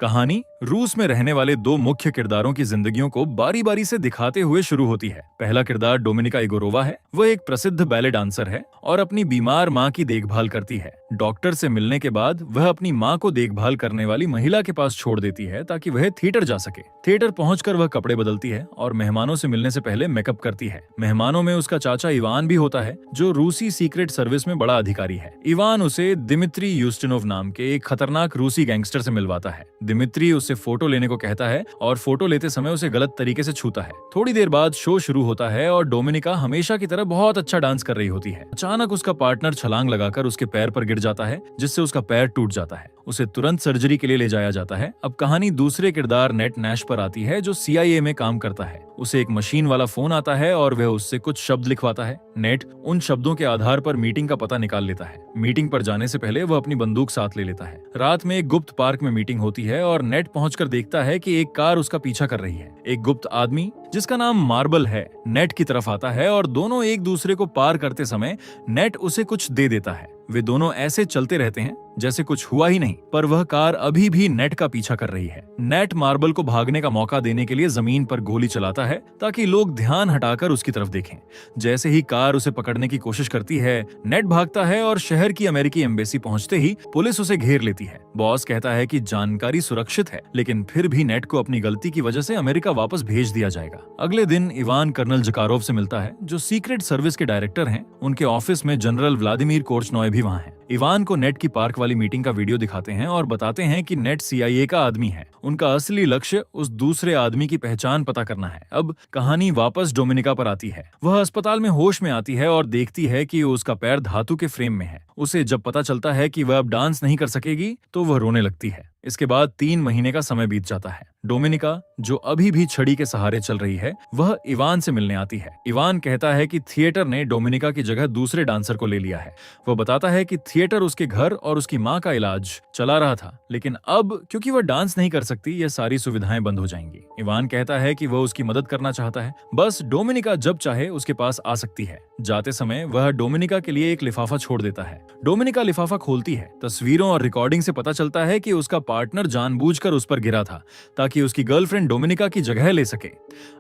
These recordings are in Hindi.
कहानी रूस में रहने वाले दो मुख्य किरदारों की जिंदगियों को बारी बारी से दिखाते हुए शुरू होती है। पहला किरदार डोमिनिका इगोरोवा है। वह एक प्रसिद्ध बैले डांसर है और अपनी बीमार मां की देखभाल करती है। डॉक्टर से मिलने के बाद वह अपनी मां को देखभाल करने वाली महिला के पास छोड़ देती है ताकि वह थिएटर जा सके। थिएटर पहुंचकर वह कपड़े बदलती है और मेहमानों से मिलने से पहले मेकअप करती है। मेहमानों में उसका चाचा इवान भी होता है, जो रूसी सीक्रेट सर्विस में बड़ा अधिकारी है। इवान उसे दिमित्री यूस्टिनोव नाम के एक खतरनाक रूसी गैंगस्टर से मिलवाता है। दिमित्री उससे फोटो लेने को कहता है और फोटो लेते समय उसे गलत तरीके से छूता है। थोड़ी देर बाद शो शुरू होता है और डोमिनिका हमेशा की तरह बहुत अच्छा डांस कर रही होती है। अचानक उसका पार्टनर छलांग लगाकर उसके पैर पर गिर जाता है, जिससे उसका पैर टूट जाता है। उसे तुरंत सर्जरी के लिए ले जाया जाता है। अब कहानी दूसरे किरदार नेट नैश पर आती है, जो CIA में काम करता है। उसे एक मशीन वाला फोन आता है और वह उससे कुछ शब्द लिखवाता है। नेट उन शब्दों के आधार पर मीटिंग का पता निकाल लेता है। मीटिंग पर जाने से पहले वह अपनी बंदूक साथ ले लेता है। रात में एक गुप्त पार्क में मीटिंग होती है और नेट पहुंचकर देखता है कि एक कार उसका पीछा कर रही है। एक गुप्त आदमी जिसका नाम मार्बल है नेट की तरफ आता है और दोनों एक दूसरे को पार करते समय नेट उसे कुछ दे देता है। वे दोनों ऐसे चलते रहते हैं जैसे कुछ हुआ ही नहीं, पर वह कार अभी भी नेट का पीछा कर रही है। नेट मार्बल को भागने का मौका देने के लिए जमीन पर गोली चलाता है ताकि लोग ध्यान हटाकर उसकी तरफ देखें। जैसे ही कार उसे पकड़ने की कोशिश करती है, नेट भागता है और शहर की अमेरिकी एम्बेसी पहुंचते ही पुलिस उसे घेर लेती है। बॉस कहता है कि जानकारी सुरक्षित है, लेकिन फिर भी नेट को अपनी गलती की वजह से अमेरिका वापस भेज दिया जाएगा। अगले दिन इवान कर्नल जकारोव से मिलता है, जो सीक्रेट सर्विस के डायरेक्टर हैं। उनके ऑफिस में जनरल व्लादिमीर कोर्चनॉय भी वहाँ है। इवान को नेट की पार्क वाली मीटिंग का वीडियो दिखाते हैं और बताते हैं कि नेट CIA का आदमी है। उनका असली लक्ष्य उस दूसरे आदमी की पहचान पता करना है। अब कहानी वापस डोमिनिका पर आती है। वह अस्पताल में होश में आती है और देखती है कि उसका पैर धातु के फ्रेम में है। उसे जब पता चलता है कि वह अब डांस नहीं कर सकेगी तो वह रोने लगती है। इसके बाद 3 महीने का समय बीत जाता है। डोमिनिका, जो अभी भी छड़ी के सहारे चल रही है, वह इवान से मिलने आती है। इवान कहता है कि थिएटर ने डोमिनिका की जगह दूसरे डांसर को ले लिया है। वह बताता है कि थिएटर उसके घर और उसकी मां का इलाज चला रहा था, लेकिन अब क्योंकि वह डांस नहीं कर सकती, यह सारी सुविधाएं बंद हो जाएंगी। इवान कहता है कि वह उसकी मदद करना चाहता है, बस डोमिनिका जब चाहे उसके पास आ सकती है। जाते समय वह डोमिनिका के लिए एक लिफाफा छोड़ देता है। डोमिनिका लिफाफा खोलती है। तस्वीरों और रिकॉर्डिंग से पता चलता है कि उसका पार्टनर जानबूझकर उस पर गिरा था ताकि उसकी गर्लफ्रेंड डोमिनिका की जगह ले सके।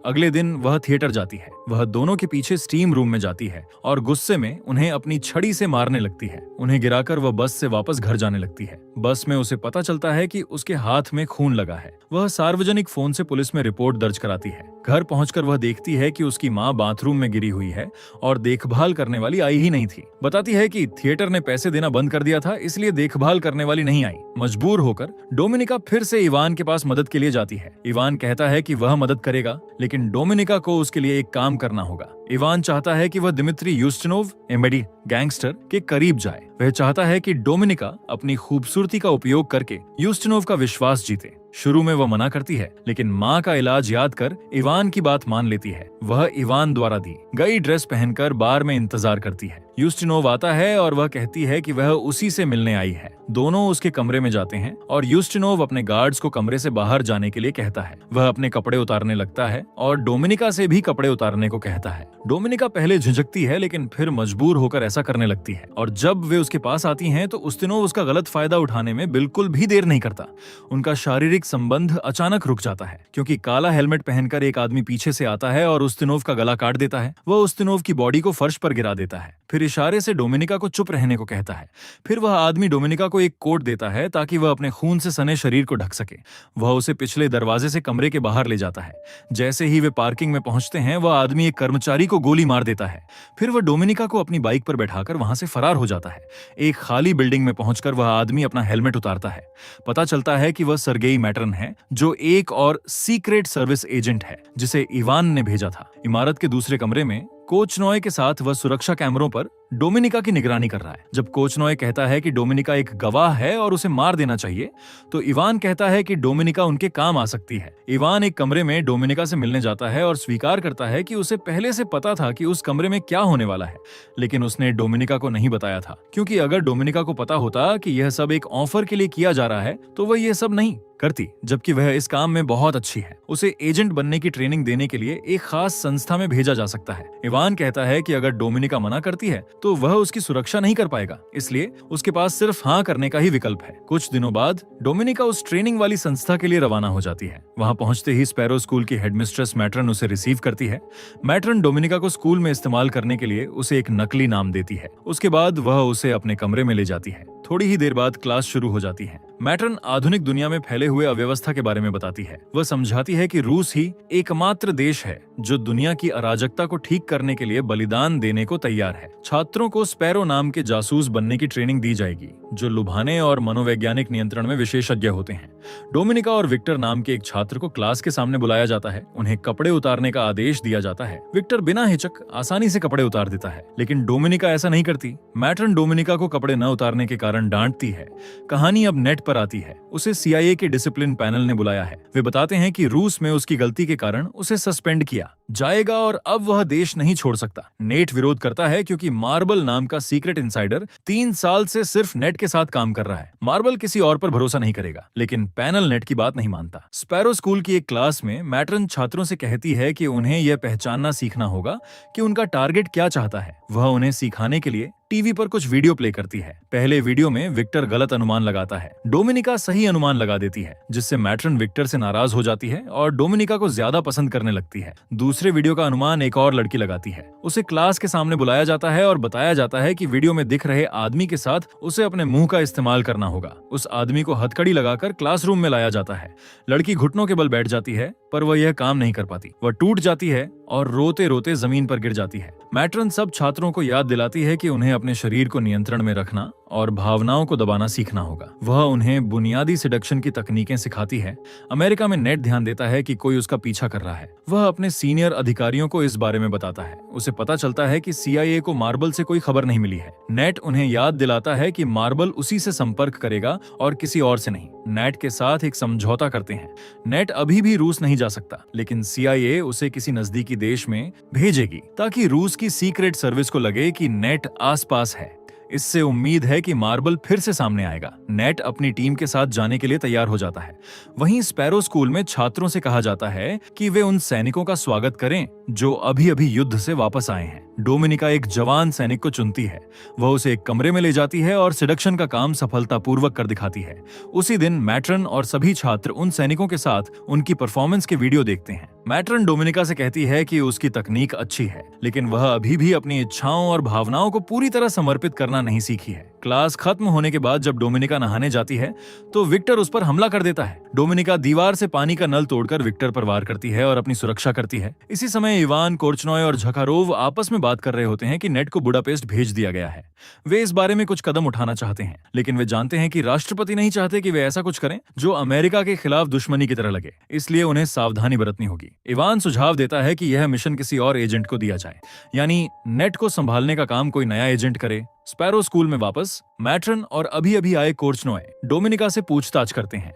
अगले दिन वह थिएटर जाती है। वह दोनों के पीछे स्टीम रूम में जाती है और गुस्से में उन्हें अपनी छड़ी से मारने लगती है। उन्हें गिराकर वह बस से वापस घर जाने लगती है। बस में उसे पता चलता है कि उसके हाथ में खून लगा है। वह सार्वजनिक फोन से पुलिस में रिपोर्ट दर्ज कराती है। घर पहुंचकर वह देखती है कि उसकी मां बाथरूम में गिरी हुई है और देखभाल करने वाली आई ही नहीं थी। बताती है कि थिएटर ने पैसे देना बंद कर दिया था, इसलिए देखभाल करने वाली नहीं आई। मजबूर होकर डोमिनिका फिर से इवान के पास मदद के लिए जाती है। इवान कहता है कि वह मदद करेगा, लेकिन डोमिनिका को उसके लिए एक काम करना होगा। इवान चाहता है कि वह दिमित्री यूस्टिनोव, एम्बेडी गैंगस्टर, के करीब जाए। वह चाहता है कि डोमिनिका अपनी खूबसूरती का उपयोग करके यूस्टिनोव का विश्वास जीते। शुरू में वह मना करती है, लेकिन मां का इलाज याद कर इवान की बात मान लेती है। वह इवान द्वारा दी गई ड्रेस पहनकर बार में इंतजार करती है। यूस्टिनोव आता है और वह कहती है कि वह उसी से मिलने आई है। दोनों उसके कमरे में जाते हैं और यूस्टिनोव अपने गार्ड्स को कमरे से बाहर जाने के लिए कहता है। वह अपने कपड़े उतारने लगता है और डोमिनिका से भी कपड़े उतारने को कहता है। डोमिनिका पहले झिझकती है, लेकिन फिर मजबूर होकर ऐसा करने लगती है और जब वे उसके पास आती हैं तो उस्तिनोव उसका गलत फायदा उठाने में बिल्कुल भी देर नहीं करता। उनका शारीरिक संबंध अचानक रुक जाता है क्योंकि काला हेलमेट पहनकर एक आदमी पीछे से आता है और उस्तिनोव का गला काट देता है। वह उस्तिनोव की बॉडी को फर्श पर गिरा देता है, फिर इशारे से डोमिनिका को चुप रहने को कहता है। फिर वह आदमी डोमिनिका को एक कोट देता है ताकि वह अपने खून से सने शरीर को ढक सके। वह उसे पिछले दरवाजे से कमरे के बाहर ले जाता है। जैसे ही वे पार्किंग में पहुंचते हैं, वह आदमी एक कर्मचारी को गोली मार देता है। फिर वह डोमिनिका को अपनी बाइक पर बैठाकर वहां से फरार हो जाता है। एक खाली बिल्डिंग में पहुंचकर वह आदमी अपना हेलमेट उतारता है। पता चलता है कि वह सर्गेई मैटरन है, जो एक और सीक्रेट सर्विस एजेंट है जिसे इवान ने भेजा था। इमारत के दूसरे कमरे में कोचनॉय के साथ वह सुरक्षा कैमरों पर डोमिनिका की निगरानी कर रहा है। जब कोचनॉय कहता है कि डोमिनिका एक गवाह है और उसे मार देना चाहिए, तो इवान कहता है कि डोमिनिका उनके काम आ सकती है। इवान एक कमरे में डोमिनिका से मिलने जाता है और स्वीकार करता है कि उसे पहले से पता था कि उस कमरे में क्या होने वाला है, लेकिन उसने डोमिनिका को नहीं बताया था, क्योंकि अगर डोमिनिका को पता होता कि यह सब एक ऑफर के लिए किया जा रहा है तो वह यह सब नहीं करती, जबकि वह इस काम में बहुत अच्छी है। उसे एजेंट बनने की ट्रेनिंग देने के लिए एक खास संस्था में भेजा जा सकता है। इवान कहता है कि अगर डोमिनिका मना करती है तो वह उसकी सुरक्षा नहीं कर पाएगा, इसलिए उसके पास सिर्फ हाँ करने का ही विकल्प है। कुछ दिनों बाद डोमिनिका उस ट्रेनिंग वाली संस्था के लिए रवाना हो जाती है। वहां पहुंचते ही स्पैरो स्कूल की हेडमिस्ट्रेस मैट्रन उसे रिसीव करती है। मैट्रन डोमिनिका को स्कूल में इस्तेमाल करने के लिए उसे एक नकली नाम देती है। उसके बाद वह उसे अपने कमरे में ले जाती है। थोड़ी ही देर बाद क्लास शुरू हो जाती है। मैट्रन आधुनिक दुनिया में फैले हुए अव्यवस्था के बारे में बताती है। वह समझाती है कि रूस ही एकमात्र देश है जो दुनिया की अराजकता को ठीक करने के लिए बलिदान देने को तैयार है। छात्रों को स्पैरो नाम के जासूस बनने की ट्रेनिंग दी जाएगी, जो लुभाने और मनोवैज्ञानिक नियंत्रण में विशेषज्ञ होते हैं। डोमिनिका और विक्टर नाम के एक छात्र को क्लास के सामने बुलाया जाता है। उन्हें कपड़े उतारने का आदेश दिया जाता है। विक्टर बिना हिचक आसानी से कपड़े उतार देता है, लेकिन डोमिनिका ऐसा नहीं करती। मैट्रन डोमिनिका को कपड़े न उतारने के कारण डांटती है। कहानी अब नेट पर आती है। उसे CIA के डिसिप्लिन पैनल ने बुलाया है। वे बताते हैं कि रूस में उसकी गलती के कारण उसे सस्पेंड किया जाएगा और अब वह देश नहीं छोड़ सकता। नेट विरोध करता है क्योंकि मार्बल नाम का सीक्रेट इनसाइडर 3 साल से सिर्फ नेट के साथ काम कर रहा है। मार्बल किसी और पर भरोसा नहीं करेगा, लेकिन पैनल नेट की बात नहीं मानता। स्पैरो स्कूल की एक क्लास में मैट्रन छात्रों से कहती है कि उन्हें यह पहचानना सीखना होगा कि उनका टारगेट क्या चाहता है। वह उन्हें सिखाने के लिए टीवी पर कुछ वीडियो प्ले करती है। पहले वीडियो में विक्टर गलत अनुमान लगाता है। डोमिनिका सही अनुमान लगा देती है, जिससे मैट्रन विक्टर से नाराज हो जाती है और डोमिनिका को ज्यादा पसंद करने लगती है। दूसरे वीडियो का अनुमान एक और लड़की लगाती है। उसे क्लास के सामने बुलाया जाता है और बताया जाता है कि वीडियो में दिख रहे आदमी के साथ उसे अपने मुंह का इस्तेमाल करना होगा। उस आदमी को हथकड़ी लगाकर क्लासरूम में लाया जाता है। लड़की घुटनों के बल बैठ जाती है, पर वह यह काम नहीं कर पाती। वह टूट जाती है और रोते रोते जमीन पर गिर जाती है। मैट्रन सब छात्रों को याद दिलाती है कि उन्हें अपने शरीर को नियंत्रण में रखना और भावनाओं को दबाना सीखना होगा। वह उन्हें बुनियादी सिडक्शन की तकनीकें सिखाती है। अमेरिका में नेट ध्यान देता है कि कोई उसका पीछा कर रहा है। वह अपने सीनियर अधिकारियों को इस बारे में बताता है। उसे पता चलता है कि CIA को मार्बल से कोई खबर नहीं मिली है। नेट उन्हें याद दिलाता है कि मार्बल उसी से संपर्क करेगा और किसी और से नहीं। नेट के साथ एक समझौता करते हैं। नेट अभी भी रूस नहीं जा सकता, लेकिन CIA उसे किसी नजदीकी देश में भेजेगी ताकि रूस की सीक्रेट सर्विस को लगे कि नेट आसपास है। इससे उम्मीद है कि मार्बल फिर से सामने आएगा। नेट अपनी टीम के साथ जाने के लिए तैयार हो जाता है। वहीं स्पैरो स्कूल में छात्रों से कहा जाता है कि वे उन सैनिकों का स्वागत करें जो अभी अभी युद्ध से वापस आए हैं। डोमिनिका एक जवान सैनिक को चुनती है। वह उसे एक कमरे में ले जाती है और सिडक्शन का काम सफलतापूर्वक कर दिखाती है। उसी दिन मैट्रन और सभी छात्र उन सैनिकों के साथ उनकी परफॉर्मेंस के वीडियो देखते हैं। मैट्रन डोमिनिका से कहती है कि उसकी तकनीक अच्छी है, लेकिन वह अभी भी अपनी इच्छाओं और भावनाओं को पूरी तरह समर्पित करना नहीं सीखी है। क्लास खत्म होने के बाद जब डोमिनिका नहाने जाती है तो विक्टर उस पर हमला कर देता है। डोमिनिका दीवार से पानी का नल तोड़कर विक्टर पर वार करती है और अपनी सुरक्षा करती है। इसी समय इवान कोर्चनॉय और झकारोव आपस में बात कर रहे होते हैं कि नेट को बुडापेस्ट भेज दिया गया है। वे इस बारे में कुछ कदम उठाना चाहते हैं, लेकिन वे जानते हैं कि राष्ट्रपति नहीं चाहते कि वे ऐसा कुछ करें जो अमेरिका के खिलाफ दुश्मनी की तरह लगे, इसलिए उन्हें सावधानी बरतनी होगी। इवान सुझाव देता है कि यह मिशन किसी और एजेंट को दिया जाए, यानी नेट को संभालने का काम कोई नया एजेंट करे। स्पैरो स्कूल में वापस मैट्रन और अभी अभी आए कोर्चनॉय डोमिनिका से पूछताछ करते हैं।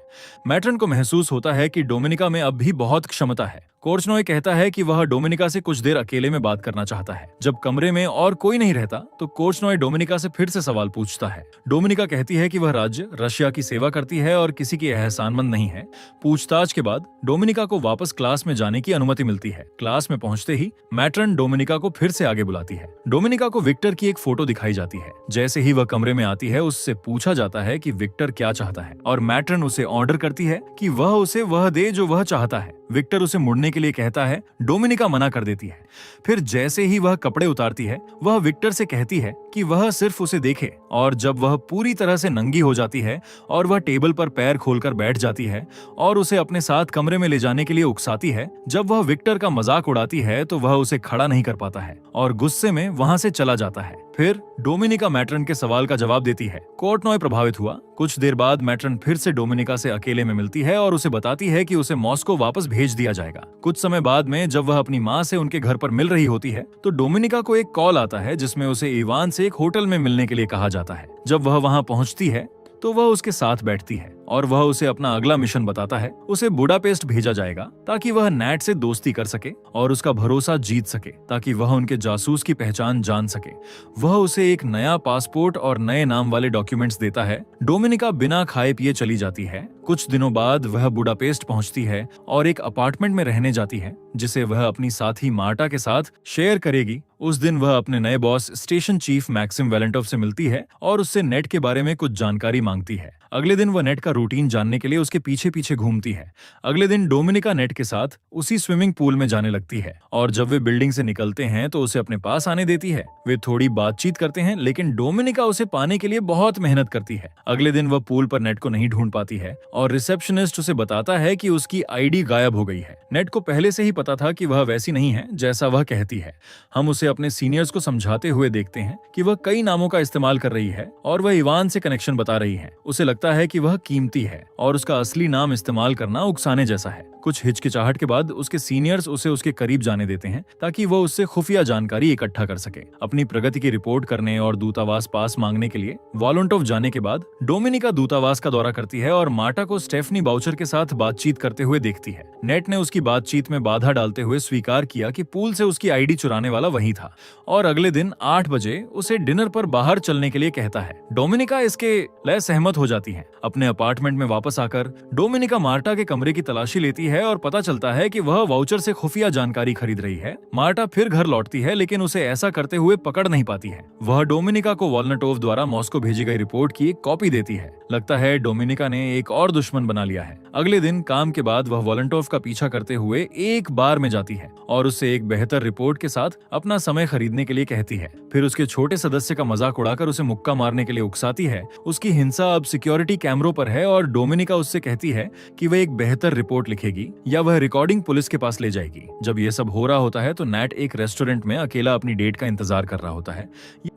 मैट्रन को महसूस होता है कि डोमिनिका में अब भी बहुत क्षमता है। कोर्चनॉय कहता है कि वह डोमिनिका से कुछ देर अकेले में बात करना चाहता है। जब कमरे में और कोई नहीं रहता तो कोर्चनॉय डोमिनिका से फिर से सवाल पूछता है। डोमिनिका कहती है कि वह राज्य रशिया की सेवा करती है और किसी की एहसानमंद नहीं है। पूछताछ के बाद डोमिनिका को वापस क्लास में जाने की अनुमति मिलती है। क्लास में पहुंचते ही मैट्रन डोमिनिका को फिर से आगे बुलाती है। डोमिनिका को विक्टर की एक फोटो दिखाई जाती है। जैसे ही वह कमरे में आती है उससे पूछा जाता है कि विक्टर क्या चाहता है और मैट्रन उसे ऑर्डर करती है कि वह उसे वह दे जो वह चाहता है। विक्टर उसे मुड़ने के लिए कहता है। डोमिनिका मना कर देती है। फिर जैसे ही वह कपड़े उतारती है वह विक्टर से कहती है कि वह सिर्फ उसे देखे, और जब वह पूरी तरह से नंगी हो जाती है और वह टेबल पर पैर खोलकर बैठ जाती है और उसे अपने साथ कमरे में ले जाने के लिए उकसाती है। जब वह विक्टर का मजाक उड़ाती है तो वह उसे खड़ा नहीं कर पाता है और गुस्से में वहां से चला जाता है। फिर डोमिनिका मैट्रन के सवाल का जवाब देती है। कोर्चनॉय प्रभावित हुआ। कुछ देर बाद मैट्रन फिर से डोमिनिका से अकेले में मिलती है और उसे बताती है कि उसे मॉस्को वापस भेज दिया जाएगा। कुछ समय बाद में जब वह अपनी माँ से उनके घर पर मिल रही होती है तो डोमिनिका को एक कॉल आता है जिसमें उसे इवान से एक होटल में मिलने के लिए कहा जाता है। जब वह वहां पहुंचती है तो वह उसके साथ बैठती है और वह उसे अपना अगला मिशन बताता है। उसे बुडापेस्ट भेजा जाएगा ताकि वह नेट से दोस्ती कर सके और उसका भरोसा जीत सके, ताकि वह उनके जासूस की पहचान जान सके। वह उसे एक नया पासपोर्ट और नए नाम वाले डॉक्यूमेंट्स देता है। डोमिनिका बिना खाए पिए चली जाती है। कुछ दिनों बाद वह बुडापेस्ट पहुंचती है और एक अपार्टमेंट में रहने जाती है। जिसे वह अपनी साथी मार्टा के साथ शेयर करेगी। उस दिन वह अपने नए बॉस स्टेशन चीफ मैक्सिम वेलेंटोव से मिलती है और उससे नेट के बारे में कुछ जानकारी मांगती है। अगले दिन वह नेट का रूटीन जानने के लिए उसके पीछे पीछे घूमती है। अगले दिन डोमिनिका नेट के साथ उसी स्विमिंग पूल में जाने लगती है और जब वे बिल्डिंग से निकलते हैं तो उसे अपने पास आने देती है। वे थोड़ी बातचीत करते हैं, लेकिन डोमिनिका उसे पाने के लिए बहुत मेहनत करती है। अगले दिन वह पूल पर नेट को नहीं ढूंढ पाती है और रिसेप्शनिस्ट उसे बताता है कि उसकी आईडी गायब हो गई है। नेट को पहले से ही पता था कि वह वैसी नहीं है जैसा वह कहती है। हम उसे अपने सीनियर्स को समझाते हुए देखते हैं कि वह कई नामों का इस्तेमाल कर रही है और वह इवान से कनेक्शन बता रही है। उसे लगता है कि वह कीमती है और उसका असली नाम इस्तेमाल करना उकसाने जैसा है। कुछ हिचकिचाहट के बाद उसके सीनियर्स उसे उसके करीब जाने देते हैं ताकि वह उससे खुफिया जानकारी इकट्ठा कर सके। अपनी प्रगति की रिपोर्ट करने और दूतावास पास मांगने के लिए वॉलंटोव जाने के बाद डोमिनिका दूतावास का दौरा करती है और मार्टा को स्टेफनी बाउचर के साथ बातचीत करते हुए देखती है। नेट ने उसकी बातचीत में बाधा डालते हुए स्वीकार किया कि पूल से उसकी आईडी चुराने वाला वही था और अगले दिन 8 बजे उसे डिनर पर बाहर चलने के लिए कहता है। डोमिनिका इसके लिए सहमत हो जाती है। अपने अपार्टमेंट में वापस आकर डोमिनिका मार्टा के कमरे की तलाशी लेती है और पता चलता है कि वह वाउचर से खुफिया जानकारी खरीद रही है। मार्टा फिर घर लौटती है, लेकिन उसे ऐसा करते हुए पकड़ नहीं पाती है। वह डोमिनिका को वॉलंटोव द्वारा मॉस्को भेजी गई रिपोर्ट की एक कॉपी देती है। लगता है डोमिनिका ने एक और दुश्मन बना लिया है। अगले दिन काम के बाद वह वॉलंटोव का पीछा करते हुए एक बार में जाती है और उससे एक बेहतर रिपोर्ट के साथ अपना समय खरीदने के लिए कहती है। फिर उसके छोटे सदस्य का मजाक उड़ाकर उसे मुक्का मारने के लिए उकसाती है। उसकी हिंसा अब सिक्योरिटी कैमरों पर है और डोमिनिका उससे कहती है कि वह एक बेहतर रिपोर्ट लिखेगी या वह रिकॉर्डिंग पुलिस के पास ले जाएगी। जब यह सब हो रहा होता है तो नैट एक रेस्टोरेंट में अकेला अपनी डेट का इंतजार कर रहा होता है।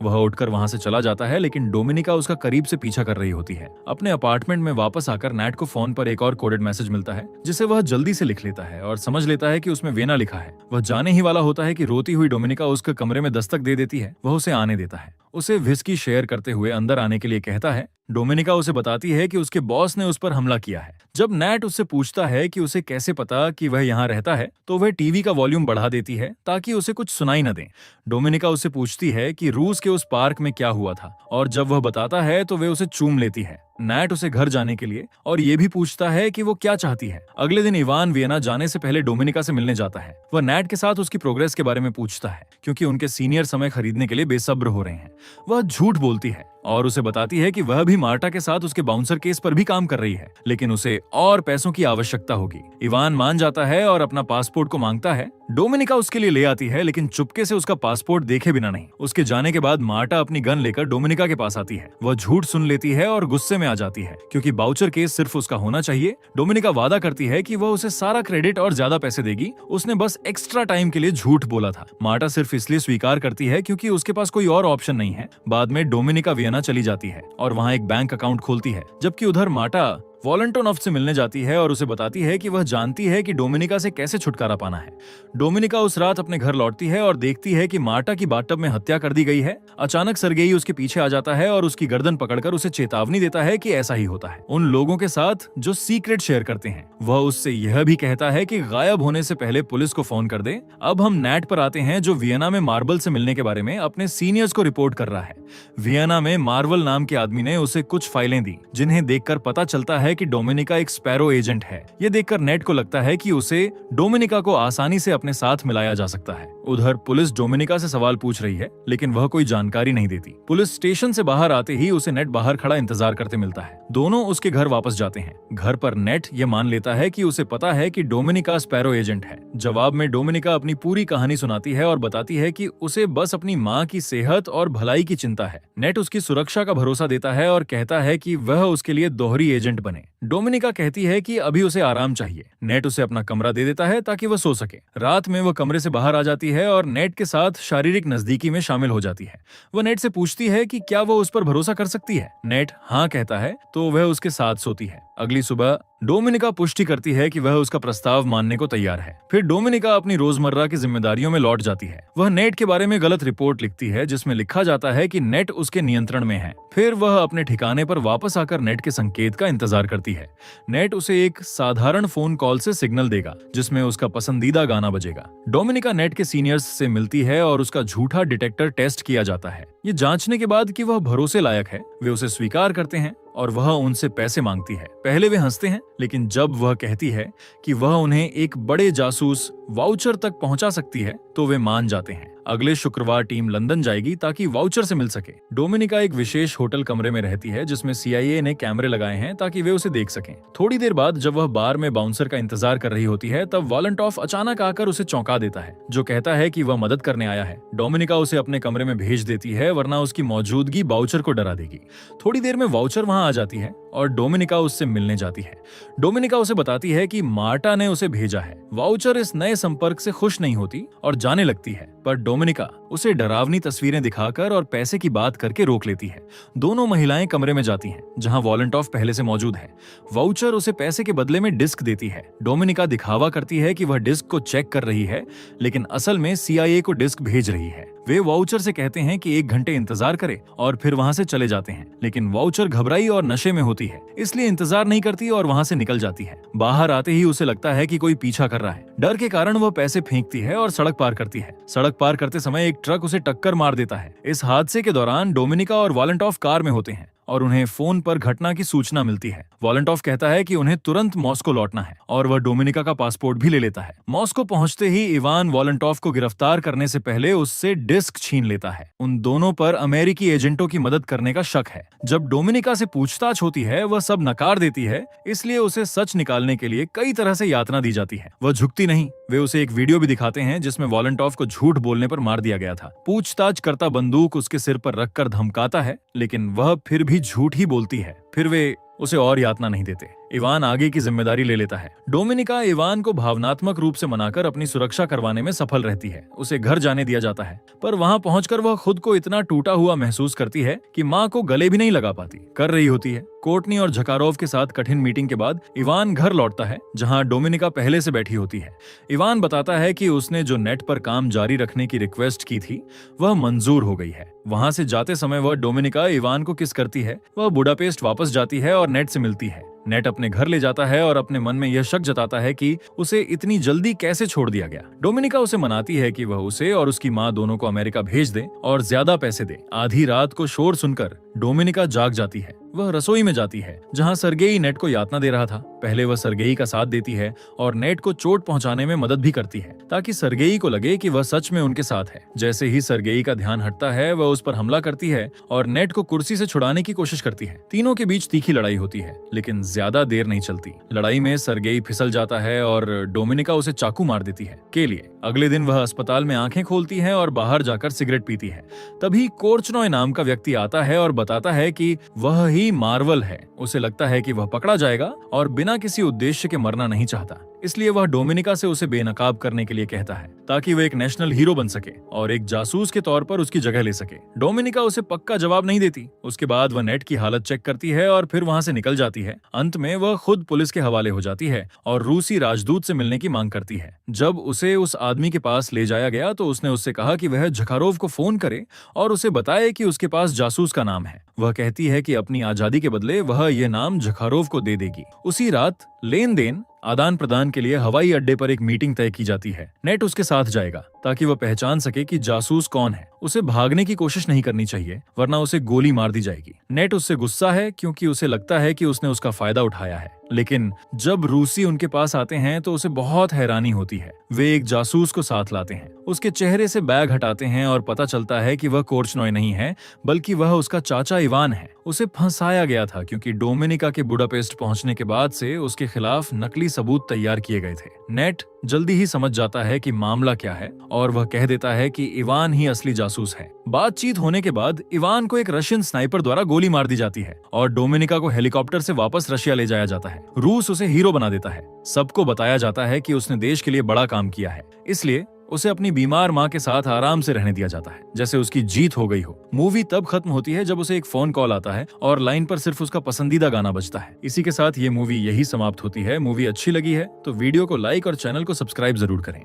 वह उठकर वहां से चला जाता है, लेकिन डोमिनिका उसका करीब से पीछा कर रही होती है। अपने अपार्टमेंट में वापस आकर नैट को फोन पर एक और कोडेड मैसेज मिलता है, जिसे वह जल्दी से लिख लेता है और समझ लेता है कि उसमें वेना लिखा है। वह जाने ही वाला होता है कि रोती हुई डोमिनिका उसके कमरे में दस्तक दे देती है। वह उसे आने देता है, उसे विस्की शेयर करते हुए अंदर आने के लिए कहता है। डोमिनिका उसे बताती है कि उसके बॉस ने उस पर हमला किया है। जब नैट उससे पूछता है कि उसे कैसे पता कि वह यहाँ रहता है, तो वह टीवी का वॉल्यूम बढ़ा देती है ताकि उसे कुछ सुनाई न दे। डोमिनिका उससे पूछती है कि रूस के उस पार्क में क्या हुआ था और जब वह बताता है तो वे उसे चूम लेती है। नैट उसे घर जाने के लिए और ये भी पूछता है कि वो क्या चाहती है। अगले दिन इवान वियना जाने से पहले डोमिनिका से मिलने जाता है। वह नैट के साथ उसकी प्रोग्रेस के बारे में पूछता है, क्योंकि उनके सीनियर समय खरीदने के लिए बेसब्र हो रहे हैं। वह झूठ बोलती है और उसे बताती है कि वह भी मार्टा के साथ उसके बाउंसर केस पर भी काम कर रही है, लेकिन उसे और पैसों की आवश्यकता होगी। इवान मान जाता है और अपना पासपोर्ट को मांगता है। डोमिनिका उसके लिए ले आती है, लेकिन चुपके से उसका पासपोर्ट देखे बिना नहीं। उसके जाने के बाद मार्टा अपनी गन लेकर डोमिनिका के पास आती है। वह झूठ सुन लेती है और गुस्से में आ जाती है, क्योंकि बाउचर केस सिर्फ उसका होना चाहिए। डोमिनिका वादा करती है कि वह उसे सारा क्रेडिट और ज्यादा पैसे देगी। उसने बस एक्स्ट्रा टाइम के लिए झूठ बोला था। मार्टा सिर्फ इसलिए स्वीकार करती है क्योंकि उसके पास कोई और ऑप्शन नहीं है। बाद में डोमिनिका वियना चली जाती है और वहाँ एक बैंक अकाउंट खोलती है, जबकि उधर मार्टा वॉलंटोनॉफ से मिलने जाती है और उसे बताती है कि वह जानती है कि डोमिनिका से कैसे छुटकारा पाना है। डोमिनिका उस रात अपने घर लौटती है और देखती है कि मार्टा की बाथटब में हत्या कर दी गई है। अचानक सर्गेई उसके पीछे आ जाता है और उसकी गर्दन पकड़कर उसे चेतावनी देता है कि ऐसा ही होता है उन लोगों के साथ जो सीक्रेट शेयर करते हैं। वह उससे यह भी कहता है कि गायब होने से पहले पुलिस को फोन कर दे। अब हम नैट पर आते हैं, जो वियना में मार्बल से मिलने के बारे में अपने सीनियर्स को रिपोर्ट कर रहा है। वियना में मार्वल नाम के आदमी ने उसे कुछ फाइलें दी, जिन्हें देखकर पता चलता है कि डोमिनिका एक स्पैरो एजेंट है। यह देखकर नेट को लगता है कि उसे डोमिनिका को आसानी से अपने साथ मिलाया जा सकता है। उधर पुलिस डोमिनिका से सवाल पूछ रही है, लेकिन वह कोई जानकारी नहीं देती। पुलिस स्टेशन से बाहर आते ही उसे नेट बाहर खड़ा इंतजार करते मिलता है। दोनों उसके घर वापस जाते हैं। घर पर नेट यह मान लेता है कि उसे पता है कि डोमिनिका स्पैरो एजेंट है। जवाब में डोमिनिका अपनी पूरी कहानी सुनाती है और बताती है कि उसे बस अपनी माँ की सेहत और भलाई की चिंता है। नेट उसकी सुरक्षा का भरोसा देता है और कहता है कि वह उसके लिए दोहरी एजेंट बने। डोमिनिका कहती है कि अभी उसे आराम चाहिए। नेट उसे अपना कमरा दे देता है ताकि वह सो सके। रात में वह कमरे से बाहर आ जाती है और नेट के साथ शारीरिक नजदीकी में शामिल हो जाती है। वह नेट से पूछती है कि क्या वह उस पर भरोसा कर सकती है। नेट हाँ कहता है तो वह उसके साथ सोती है। अगली सुबह डोमिनिका पुष्टि करती है कि वह उसका प्रस्ताव मानने को तैयार है। फिर डोमिनिका अपनी रोजमर्रा की जिम्मेदारियों में लौट जाती है। वह नेट के बारे में गलत रिपोर्ट लिखती है, जिसमें लिखा जाता है कि नेट उसके नियंत्रण में है। फिर वह अपने ठिकाने पर वापस आकर नेट के संकेत का इंतजार करती है। नेट उसे एक साधारण फोन कॉल से सिग्नल देगा, जिसमें उसका पसंदीदा गाना बजेगा। डोमिनिका नेट के सीनियर्स से मिलती है और उसका झूठा डिटेक्टर टेस्ट किया जाता है। ये जांचने के बाद कि वह भरोसे लायक है, वे उसे स्वीकार करते हैं। और वह उनसे पैसे मांगती है। पहले वे हंसते हैं, लेकिन जब वह कहती है कि वह उन्हें एक बड़े जासूस वाउचर तक पहुंचा सकती है तो वे मान जाते हैं। अगले शुक्रवार टीम लंदन जाएगी ताकि वाउचर से मिल सके। डोमिनिका एक विशेष होटल कमरे में रहती है जिसमें CIA ने कैमरे लगाए हैं ताकि वे उसे देख सकें। थोड़ी देर बाद जब वह बार में बाउंसर का इंतजार कर रही होती है तब वॉलंटॉफ अचानक आकर उसे चौंका देता है, जो कहता है कि वह मदद करने आया है। डोमिनिका उसे अपने कमरे में भेज देती है वरना उसकी मौजूदगी वाउचर को डरा देगी। थोड़ी देर में वाउचर वहां आ जाती है और डोमिनिका उससे मिलने जाती है। डोमिनिका उसे बताती है कि मार्टा ने उसे भेजा है। वाउचर इस नए संपर्क से खुश नहीं होती और जाने लगती है, पर डोमिनिका उसे डरावनी तस्वीरें दिखाकर और पैसे की बात करके रोक लेती है। दोनों महिलाएं कमरे में जाती हैं, जहां वॉलंटॉफ पहले से मौजूद है। वाउचर उसे पैसे के बदले में डिस्क देती है। डोमिनिका दिखावा करती है कि वह डिस्क को चेक कर रही है, लेकिन असल में CIA को डिस्क भेज रही है। वे वाउचर से कहते हैं कि 1 घंटे इंतजार करे और फिर वहां से चले जाते हैं, लेकिन वाउचर घबराई और नशे में होती है, इसलिए इंतजार नहीं करती और वहां से निकल जाती है। बाहर आते ही उसे लगता है कि कोई पीछा कर रहा है। डर के कारण वह पैसे फेंकती है और सड़क पार करती है। सड़क पार करते समय एक ट्रक उसे टक्कर मार देता है। इस हादसे के दौरान डोमिनिका और वॉलंटॉफ कार में होते हैं और उन्हें फोन पर घटना की सूचना मिलती है। वॉलंटॉफ कहता है कि उन्हें तुरंत मॉस्को लौटना है और वह डोमिनिका का पासपोर्ट भी ले लेता है। मॉस्को पहुंचते ही इवान वॉलंटॉफ को गिरफ्तार करने से पहले उससे डिस्क छीन लेता है। उन दोनों पर अमेरिकी एजेंटों की मदद करने का शक है। जब डोमिनिका से पूछताछ होती है वह सब नकार देती है, इसलिए उसे सच निकालने के लिए कई तरह से यातना दी जाती है। वह झुकती नहीं। वे उसे एक वीडियो भी दिखाते हैं जिसमें वॉलंटॉफ को झूठ बोलने पर मार दिया गया था। पूछताछ करता बंदूक उसके सिर पर रखकर धमकाता है, लेकिन वह फिर भी झूठ ही बोलती है। फिर वे उसे और यातना नहीं देते। इवान आगे की जिम्मेदारी ले लेता है। डोमिनिका इवान को भावनात्मक रूप से मनाकर अपनी सुरक्षा करवाने में सफल रहती है। उसे घर जाने दिया जाता है, पर वहां पहुंचकर वह खुद को इतना टूटा हुआ महसूस करती है कि मां को गले भी नहीं लगा पाती कर रही होती है। कोर्टनी और झकारोव के साथ कठिन मीटिंग के बाद इवान घर लौटता है, जहां डोमिनिका पहले से बैठी होती है। इवान बताता है कि उसने जो नेट पर काम जारी रखने की रिक्वेस्ट की थी वह मंजूर हो गई है। वहां से जाते समय वह डोमिनिका इवान को किस करती है। वह बुडापेस्ट वापस जाती है और नेट से मिलती है। नेट अपने घर ले जाता है और अपने मन में यह शक जताता है कि उसे इतनी जल्दी कैसे छोड़ दिया गया। डोमिनिका उसे मनाती है कि वह उसे और उसकी मां दोनों को अमेरिका भेज दे और ज्यादा पैसे दे। आधी रात को शोर सुनकर डोमिनिका जाग जाती है। वह रसोई में जाती है, जहां सरगेई नेट को यातना दे रहा था। पहले वह सरगेई का साथ देती है और नेट को चोट पहुंचाने में मदद भी करती है, ताकि सरगेई को लगे कि वह सच में उनके साथ है। जैसे ही सरगेई का ध्यान हटता है वह उस पर हमला करती है और नेट को कुर्सी से छुड़ाने की कोशिश करती है। तीनों के बीच तीखी लड़ाई होती है, लेकिन ज्यादा देर नहीं चलती। लड़ाई में सरगेई फिसल जाता है और डोमिनिका उसे चाकू मार देती है के लिए। अगले दिन वह अस्पताल में आंखें खोलती है और बाहर जाकर सिगरेट पीती है। तभी कोर्चनॉय नाम का व्यक्ति आता है और बताता है कि वह ही मार्वल है। उसे लगता है कि वह पकड़ा जाएगा और बिना किसी उद्देश्य के मरना नहीं चाहता, इसलिए वह डोमिनिका से उसे बेनकाब करने के लिए कहता है, ताकि वह एक नेशनल हीरो बन सके और एक जासूस के तौर पर उसकी जगह ले सके। डोमिनिका उसे पक्का जवाब नहीं देती। उसके बाद वह नेट की हालत चेक करती है और फिर वहां से निकल जाती है। अंत में वह खुद पुलिस के हवाले हो जाती है और रूसी राजदूत से मिलने की मांग करती है। जब उसे उस आदमी के पास ले जाया गया तो उसने उससे कहा कि वह झकारोव को फोन करे और उसे बताए कि उसके पास जासूस का नाम है। वह कहती है कि अपनी आजादी के बदले वह यह नाम झकारोव को दे देगी। उसी रात लेन देन आदान प्रदान के लिए हवाई अड्डे पर एक मीटिंग तय की जाती है। नेट उसके साथ जाएगा ताकि वह पहचान सके कि जासूस कौन है। उसे भागने की कोशिश नहीं करनी चाहिए, वरना उसे गोली मार दी जाएगी। नेट उससे गुस्सा है क्योंकि उसे लगता है कि उसने उसका फायदा उठाया है, लेकिन जब रूसी उनके पास आते हैं तो उसे बहुत हैरानी होती है। वे एक जासूस को साथ लाते हैं। उसके चेहरे से बैग हटाते हैं और पता चलता है कि वह कोर्चनॉय नहीं है, बल्कि वह उसका चाचा इवान है। उसे फंसाया गया था क्योंकि डोमिनिका के बुडापेस्ट पहुंचने के बाद से उसके खिलाफ नकली सबूत तैयार किए गए थे। नेट जल्दी ही समझ जाता है कि मामला क्या है और वह कह देता है कि इवान ही असली जासूस है। बातचीत होने के बाद इवान को एक रशियन स्नाइपर द्वारा गोली मार दी जाती है और डोमिनिका को हेलीकॉप्टर से वापस रशिया ले जाया जाता है। रूस उसे हीरो बना देता है। सबको बताया जाता है कि उसने देश के लिए बड़ा काम किया है, इसलिए उसे अपनी बीमार मां के साथ आराम से रहने दिया जाता है, जैसे उसकी जीत हो गई हो। मूवी तब खत्म होती है जब उसे एक फोन कॉल आता है और लाइन पर सिर्फ उसका पसंदीदा गाना बजता है। इसी के साथ ये मूवी यही समाप्त होती है। मूवी अच्छी लगी है तो वीडियो को लाइक और चैनल को सब्सक्राइब जरूर करें।